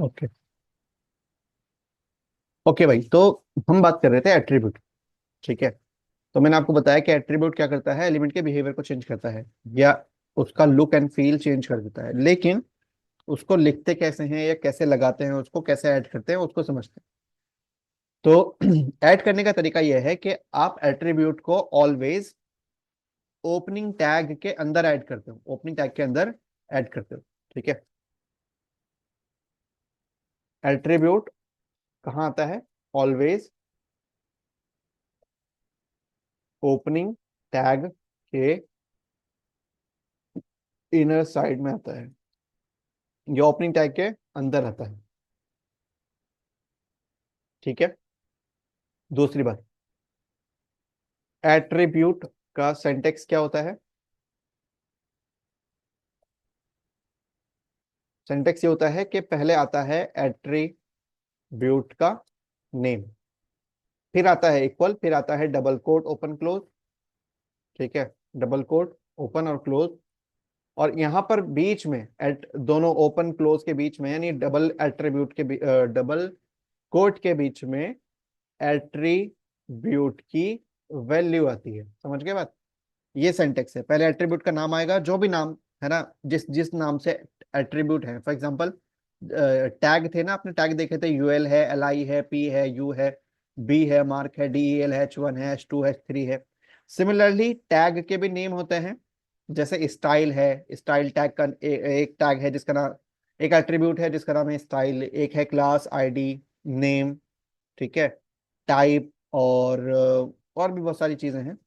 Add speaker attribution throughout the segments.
Speaker 1: Okay. Okay भाई, तो हम बात कर रहे थे एट्रीब्यूट। ठीक है। तो मैंने आपको बताया कि एट्रीब्यूट क्या करता है, एलिमेंट के बिहेवियर को चेंज करता है, या उसका लुक एंड फील चेंज कर देता है। लेकिन उसको लिखते कैसे हैं या कैसे लगाते हैं, उसको कैसे ऐड करते हैं, उसको समझते हैं। तो ऐड करने का तरीका यह है कि आप एट्रीब्यूट को ऑलवेज ओपनिंग टैग के अंदर ऐड करते हो, ओपनिंग टैग के अंदर ऐड करते हो। ठीक है। एट्रीब्यूट कहाँ आता है? ऑलवेज ओपनिंग टैग के इनर साइड में आता है, ये ओपनिंग टैग के अंदर आता है। ठीक है। दूसरी बात, एट्रीब्यूट का सिंटेक्स क्या होता है? सिंटेक्स ये होता है कि पहले आता है एट्रीब्यूट का नेम, फिर आता है इक्वल, फिर आता है डबल कोट ओपन क्लोज। ठीक है। डबल कोट ओपन और क्लोज, और यहां पर बीच में एट दोनों ओपन क्लोज के बीच में, यानी डबल एट्रीब्यूट के डबल कोट के बीच में एट्रीब्यूट की वैल्यू आती है। समझ गए बात? ये सिंटेक्स है। पहले एट्रीब्यूट का नाम आएगा, जो भी नाम है ना, जिस जिस नाम से एट्रीब्यूट है। फॉर एग्जांपल टैग थे ना, आपने टैग देखे थे, यूएल है, एल आई है, पी है, यू है, बी है, मार्क है, डी एल है, H1 है, H2 है, H3 है। सिमिलरली टैग के भी नेम होते हैं। जैसे स्टाइल है, स्टाइल टैग का एक टैग है जिसका नाम, एक एट्रीब्यूट है जिसका नाम है स्टाइल। एक है क्लास आईडी, नेम। ठीक है। टाइप, और भी बहुत सारी चीजें हैं।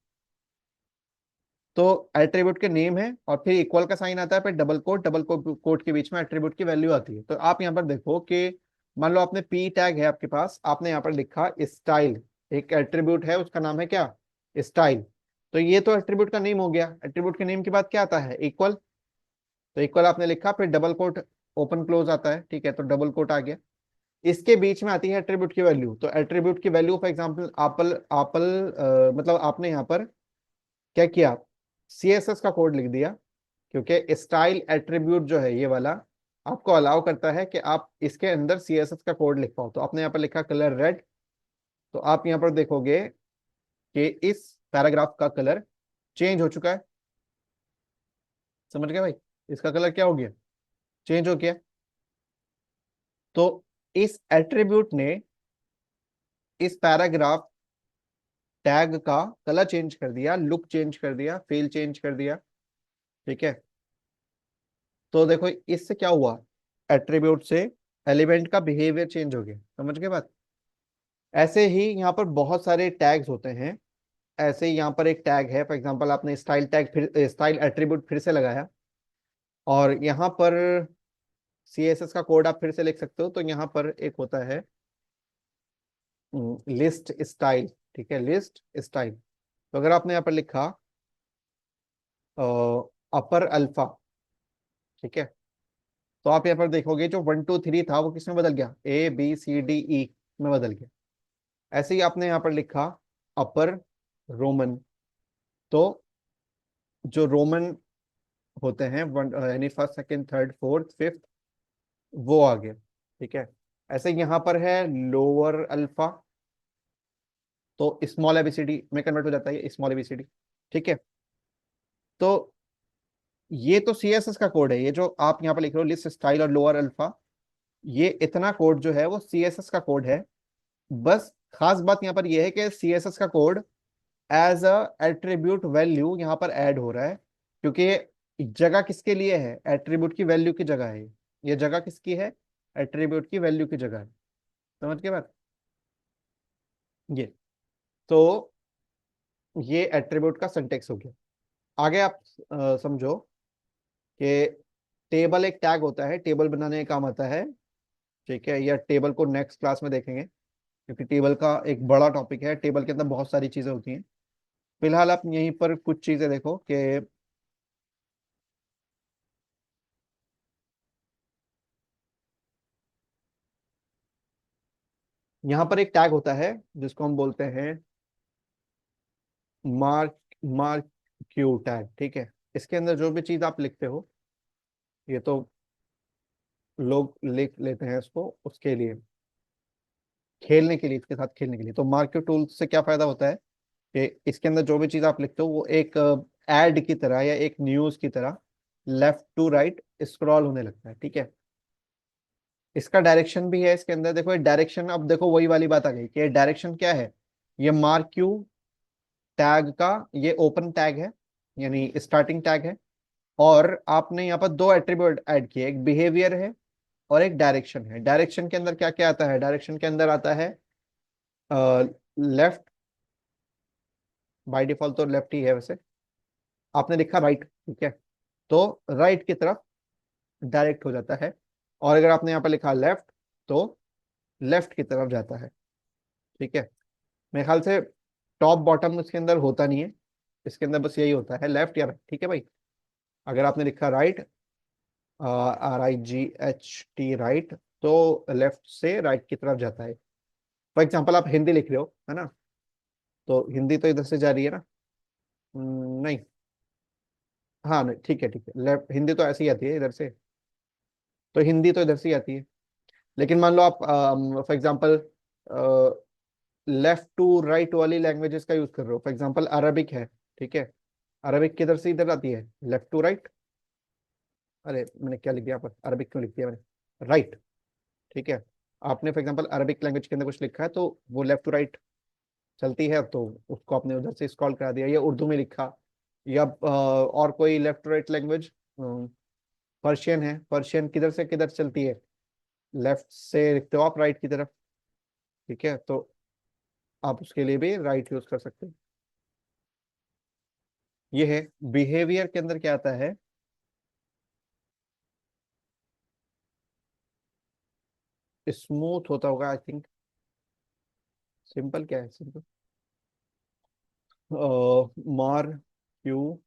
Speaker 1: तो एट्रीब्यूट के नेम है, और फिर इक्वल का साइन आता है, फिर डबल कोट, डबल कोट के बीच में एट्रीब्यूट की वैल्यू आती है। तो आप यहाँ पर देखो कि मान लो आपने पी टैग है आपके पास, आपने यहाँ पर लिखा स्टाइल, एक एट्रीब्यूट है उसका नाम है क्या? स्टाइल। तो ये तो एट्रीब्यूट का नेम हो गया। एट्रीब्यूट के नेम के बाद क्या आता है? इक्वल। तो इक्वल आपने लिखा, फिर डबल कोट ओपन क्लोज आता है। ठीक है, तो डबल कोट आ गया। इसके बीच में आती है एट्रीब्यूट की वैल्यू। तो एट्रीब्यूट की value for example Apple Apple, मतलब आपने यहाँ पर क्या किया, सीएसएस का कोड लिख दिया। क्योंकि स्टाइल एट्रीब्यूट जो है ये वाला, आपको अलाउ करता है कि आप इसके अंदर सीएसएस का कोड लिख पाओ। तो आपने यहाँ पर लिखा कलर रेड, तो आप यहाँ पर देखोगे कि इस पैराग्राफ का कलर चेंज हो चुका है। समझ गए भाई? इसका कलर क्या हो गया? चेंज हो गया। तो इस एट्रीब्यूट ने इस पैराग्राफ टैग का कलर चेंज कर दिया, लुक चेंज कर दिया, फील चेंज कर दिया। ठीक है। तो देखो इससे क्या हुआ, एट्रीब्यूट से एलिमेंट का बिहेवियर चेंज हो गया। समझ गए बात? ऐसे ही यहाँ पर बहुत सारे टैग्स होते हैं। ऐसे ही यहाँ पर एक टैग है, फॉर एग्जांपल आपने स्टाइल टैग, फिर स्टाइल एट्रीब्यूट फिर से लगाया, और यहाँ पर सीएसएस का कोड आप फिर से लिख सकते हो। तो यहाँ पर एक होता है लिस्ट स्टाइल। ठीक है, लिस्ट स्टाइल। तो अगर आपने यहाँ पर लिखा अपर अल्फा, ठीक है, तो आप यहाँ पर देखोगे जो 1 2 3 था वो किसमें बदल गया? A B C D E में बदल गया। ऐसे ही आपने यहाँ पर लिखा अपर रोमन, तो जो रोमन होते हैं वन, यानी first second third fourth fifth, वो आ गया। ठीक है। ऐसे यहाँ पर है लोअर अल्फा, तो स्मॉल एबीसीडी में कन्वर्ट हो जाता है स्मॉल एबीसीडी। ठीक है। तो ये तो सीएसएस का कोड है, ये जो आप यहाँ पर लिख रहे हो लिस्ट स्टाइल और लोअर अल्फा, ये इतना कोड जो है वो सीएसएस का कोड है। बस खास बात यहाँ पर यह है कि सीएसएस का code as a attribute value यहाँ पर ऐड हो रहा है, क्योंकि ये जगह किसके लिए है? एट्रीब्यूट की वैल्यू की जगह है। ये जगह किसकी है? एट्रीब्यूट की वैल्यू की जगह है। समझ के बात? ये तो ये एट्रीब्यूट का सिंटेक्स हो गया। आगे आप समझो कि टेबल एक टैग होता है, टेबल बनाने का काम आता है। ठीक है, या टेबल को नेक्स्ट क्लास में देखेंगे, क्योंकि टेबल का एक बड़ा टॉपिक है, टेबल के अंदर बहुत सारी चीजें होती हैं। फिलहाल आप यहीं पर कुछ चीजें देखो कि यहाँ पर एक टैग होता है जिसको हम बोलते हैं मार्क मार्क क्यू टैग। ठीक है। इसके अंदर जो भी चीज आप लिखते हो, ये तो लोग लिख लेते हैं इसको उसके लिए, खेलने के लिए, इसके साथ खेलने के लिए। तो मार्क्यो टूल से क्या फायदा होता है कि इसके अंदर जो भी चीज आप लिखते हो वो एक एड की तरह या एक न्यूज की तरह लेफ्ट टू राइट स्क्रॉल होने लगता है। ठीक है, इसका डायरेक्शन भी है इसके अंदर। देखो ये डायरेक्शन, अब देखो वही वाली बात आ गई कि डायरेक्शन क्या है। ये मार्क्यू टैग का ये ओपन टैग है, यानी स्टार्टिंग टैग है। और आपने यहाँ पर दो एट्रीब्यूट ऐड किए, एक बिहेवियर है और एक डायरेक्शन है। डायरेक्शन के अंदर क्या क्या आता है, डायरेक्शन के अंदर आता है लेफ्ट, बाय डिफॉल्ट तो लेफ्ट ही है वैसे, आपने लिखा राइट, ठीक है, तो राइट की तरफ डायरेक्ट हो जाता है। और अगर आपने यहाँ पर लिखा लेफ्ट तो लेफ्ट की तरफ जाता है। ठीक है, मेरे ख्याल से टॉप बॉटम इसके अंदर होता नहीं है, इसके अंदर बस यही होता है लेफ्ट या राइट। ठीक है भाई, अगर आपने लिखा राइट, RIGHT राइट, तो लेफ्ट से राइट की तरफ जाता है। फॉर एग्जाम्पल आप हिंदी लिख रहे हो है ना, तो हिंदी तो इधर से जा रही है ना। नहीं, हाँ नहीं, ठीक है ठीक है, लेफ्ट हिंदी तो ऐसे ही आती है इधर से, तो हिंदी तो इधर से ही आती है। लेकिन मान लो आप for example left to right वाली लैंग्वेजेस का यूज कर रहे हो, फॉर एग्जाम्पल अरबिक है, ठीक है, अरबिक किधर से इधर आती है, लेफ्ट टू राइट। अरे मैंने क्या लिख दिया यहाँ पर, अरबिक क्यों लिख दिया मैंने, राइट। ठीक है, आपने फॉर एग्जाम्पल अरबिक लैंग्वेज के अंदर कुछ लिखा है तो वो लेफ्ट टू राइट चलती है, तो उसको आपने उधर से स्क्रॉल करा दिया। या उर्दू में लिखा, या और कोई left to right language, Persian है, पर्शियन किधर से किधर चलती है, लेफ्ट से लिखते हो आप राइट की तरफ। ठीक है, तो आप उसके लिए भी राइट यूज कर सकते हैं। ये है बिहेवियर के अंदर क्या आता है, स्मूथ होता होगा आई थिंक। सिंपल क्या है, सिंपल मार क्यू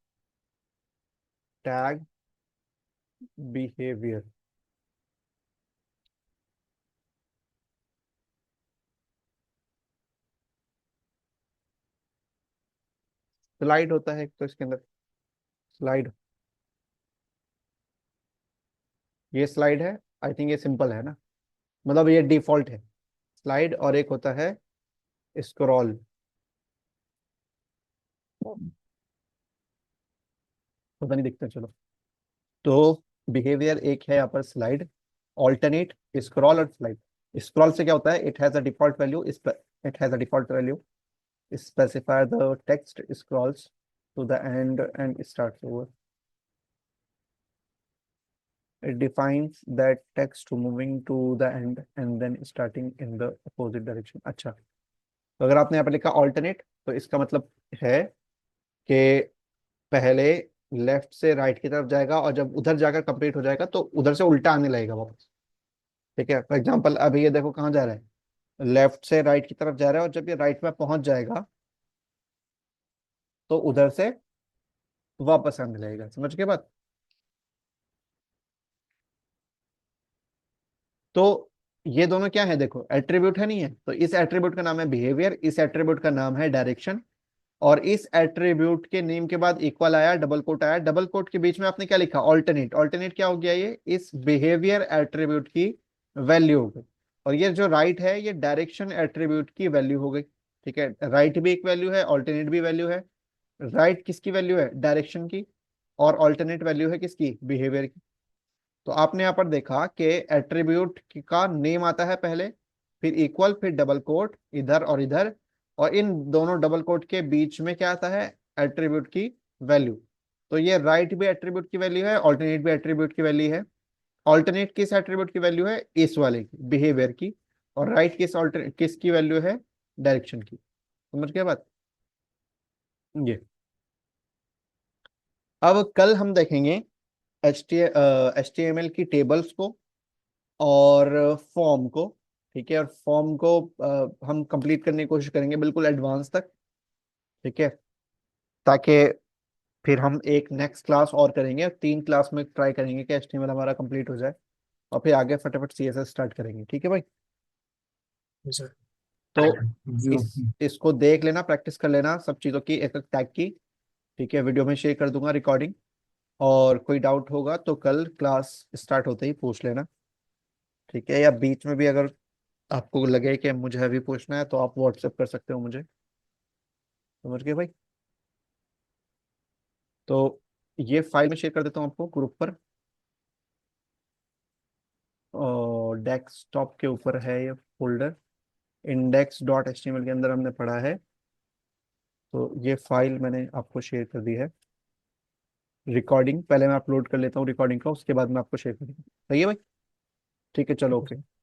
Speaker 1: टैग बिहेवियर। स्लाइड होता है एक तो इसके अंदर, स्लाइड, ये स्लाइड है, आई थिंक ये सिंपल है ना, मतलब ये डिफॉल्ट है स्लाइड। और एक होता है स्क्रॉल, पता नहीं दिखता चलो। तो बिहेवियर एक है यहाँ पर स्लाइड, ऑल्टरनेट, स्क्रॉल और स्लाइड। स्क्रॉल से क्या होता है, it has a default value, it has a default value, specify the text scrolls to the end and starts over. It defines that text moving to the end and then starting in the opposite direction। अच्छा, तो अगर आपने यहाँ पे लिखा alternate तो इसका मतलब है कि पहले लेफ्ट से राइट की तरफ जाएगा और जब उधर जाकर कंप्लीट हो जाएगा तो उधर से उल्टा आने लगेगा वापस। ठीक है, फॉर एग्जाम्पल अभी ये देखो कहाँ जा रहा है, लेफ्ट से राइट की तरफ जा रहा है, और जब ये राइट में पहुंच जाएगा तो उधर से वापस आने लगेगा। समझ के बात। तो ये दोनों क्या है, देखो एट्रीब्यूट है नहीं है, तो इस एट्रीब्यूट का नाम है बिहेवियर, इस एट्रीब्यूट का नाम है डायरेक्शन। और इस एट्रीब्यूट के नेम के बाद इक्वल आया, डबल कोट आया, डबल कोट के बीच में आपने क्या लिखा, ऑल्टरनेट। ऑल्टरनेट क्या हो गया, ये इस बिहेवियर एट्रीब्यूट की वैल्यू हो गई। और ये जो राइट है ये डायरेक्शन एट्रीब्यूट की वैल्यू हो गई। ठीक है, राइट भी एक वैल्यू है, ऑल्टरनेट भी वैल्यू है। राइट किसकी वैल्यू है, डायरेक्शन की, और ऑल्टरनेट वैल्यू है किसकी, बिहेवियर की। तो आपने यहाँ पर देखा कि एट्रीब्यूट का नेम आता है पहले, फिर इक्वल, फिर डबल कोट इधर और इधर, और इन दोनों डबल कोट के बीच में क्या आता है, एट्रीब्यूट की वैल्यू। तो ये राइट भी एट्रीब्यूट की वैल्यू है, ऑल्टरनेट भी एट्रीब्यूट की वैल्यू है। ऑल्टरनेट किस एट्रीब्यूट की वैल्यू है, इस वाले की, बिहेवियर की। और राइट किस ऑल्टर किसकी वैल्यू है, डायरेक्शन की। समझ गए बात। ये अब कल हम देखेंगे HTML की टेबल्स को और फॉर्म को। ठीक है, और फॉर्म को हम कंप्लीट करने की कोशिश करेंगे बिल्कुल एडवांस तक। ठीक है, ताकि फिर हम एक नेक्स्ट क्लास और करेंगे, 3 क्लास में ट्राई करेंगे कि HTML हमारा कंप्लीट हो जाए, और फिर आगे फटाफट CSS स्टार्ट करेंगे। ठीक है भाई,
Speaker 2: सर।
Speaker 1: तो
Speaker 2: व्यू।
Speaker 1: इसको देख लेना, प्रैक्टिस कर लेना सब चीज़ों की, एक एक टैग की। ठीक है, वीडियो में शेयर कर दूंगा रिकॉर्डिंग, और कोई डाउट होगा तो कल क्लास स्टार्ट होते ही पूछ लेना। ठीक है, या बीच में भी अगर आपको लगे कि मुझे अभी पूछना है तो आप व्हाट्सएप कर सकते हो मुझे। समझ गए भाई? तो ये फाइल में शेयर कर देता हूँ आपको ग्रुप पर, और डेस्कटॉप के ऊपर है ये फोल्डर, index.html के अंदर हमने पढ़ा है। तो ये फाइल मैंने आपको शेयर कर दी है। रिकॉर्डिंग पहले मैं अपलोड कर लेता हूँ रिकॉर्डिंग का, उसके बाद मैं आपको शेयर करूँगा। सही है भाई? ठीक है, चलो,
Speaker 2: ठीक है
Speaker 1: ओके।
Speaker 2: सर।